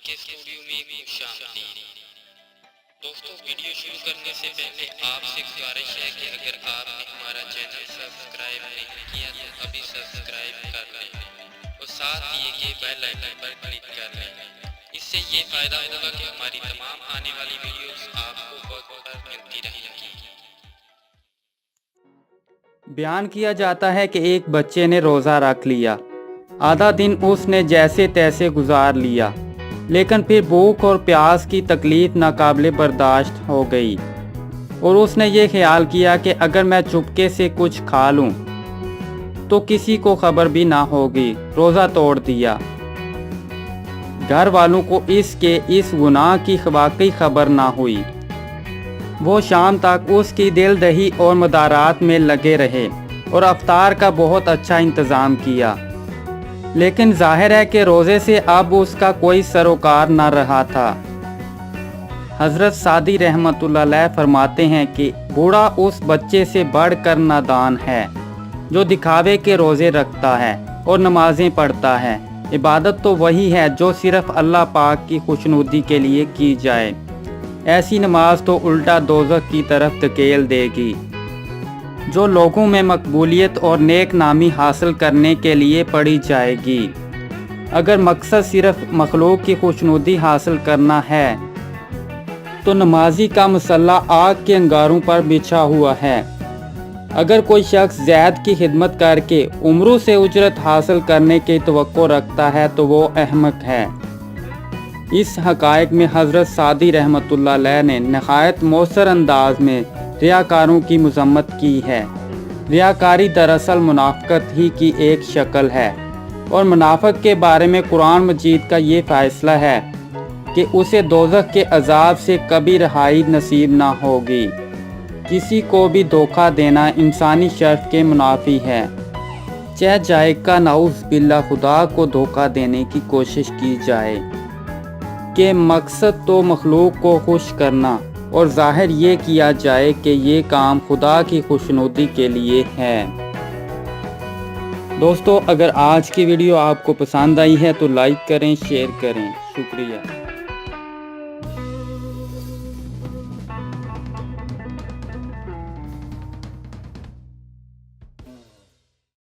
کے اسٹوڈیو میں خوش آمدید۔ دوستو، ویڈیو شروع کرنے سے پہلے آپ سے گزارش ہے کہ اگر آپ نے ہمارا چینل سبسکرائب نہیں کیا تو ابھی سبسکرائب کر لیں اور ساتھ دیے گئے بیل آئکن پر کلک کر لیں۔ اس سے یہ فائدہ ہوگا کہ ہماری تمام آنے والی ویڈیوز آپ کو وقت پر ملتی رہیں گی۔ بیان کیا جاتا ہے کہ ایک بچے نے روزہ رکھ لیا۔ آدھا دن اس نے جیسے تیسے گزار لیا، لیکن پھر بھوک اور پیاس کی تکلیف ناقابل برداشت ہو گئی اور اس نے یہ خیال کیا کہ اگر میں چپکے سے کچھ کھا لوں تو کسی کو خبر بھی نہ ہوگی۔ روزہ توڑ دیا۔ گھر والوں کو اس گناہ کی واقعی خبر نہ ہوئی۔ وہ شام تک اس کی دل دہی اور مدارات میں لگے رہے اور افطار کا بہت اچھا انتظام کیا، لیکن ظاہر ہے کہ روزے سے اب اس کا کوئی سروکار نہ رہا تھا۔ حضرت سعدی رحمۃ اللہ علیہ فرماتے ہیں کہ بوڑھا اس بچے سے بڑھ کر نادان ہے جو دکھاوے کے روزے رکھتا ہے اور نمازیں پڑھتا ہے۔ عبادت تو وہی ہے جو صرف اللہ پاک کی خوشنودی کے لیے کی جائے۔ ایسی نماز تو الٹا دوزخ کی طرف دھکیل دے گی، جو لوگوں میں مقبولیت اور نیک نامی حاصل کرنے کے لیے پڑھی جائے گی۔ اگر مقصد صرف مخلوق کی خوشنودی حاصل کرنا ہے تو نمازی کا مسلح آگ کے انگاروں پر بچھا ہوا ہے۔ اگر کوئی شخص زید کی خدمت کر کے عمروں سے اجرت حاصل کرنے کی توقع رکھتا ہے تو وہ احمق ہے۔ اس حقائق میں حضرت سعدی رحمۃ اللہ علیہ نے نہایت مؤثر انداز میں ریاکاروں کی مذمت کی ہے۔ ریاکاری دراصل منافقت ہی کی ایک شکل ہے، اور منافق کے بارے میں قرآن مجید کا یہ فیصلہ ہے کہ اسے دوزخ کے عذاب سے کبھی رہائی نصیب نہ ہوگی۔ کسی کو بھی دھوکہ دینا انسانی شرف کے منافی ہے، چاہے جائے کا نعوذ باللہ خدا کو دھوکہ دینے کی کوشش کی جائے کہ مقصد تو مخلوق کو خوش کرنا اور ظاہر یہ کیا جائے کہ یہ کام خدا کی خوشنودی کے لیے ہے۔ دوستو، اگر آج کی ویڈیو آپ کو پسند آئی ہے تو لائک کریں، شیئر کریں۔ شکریہ۔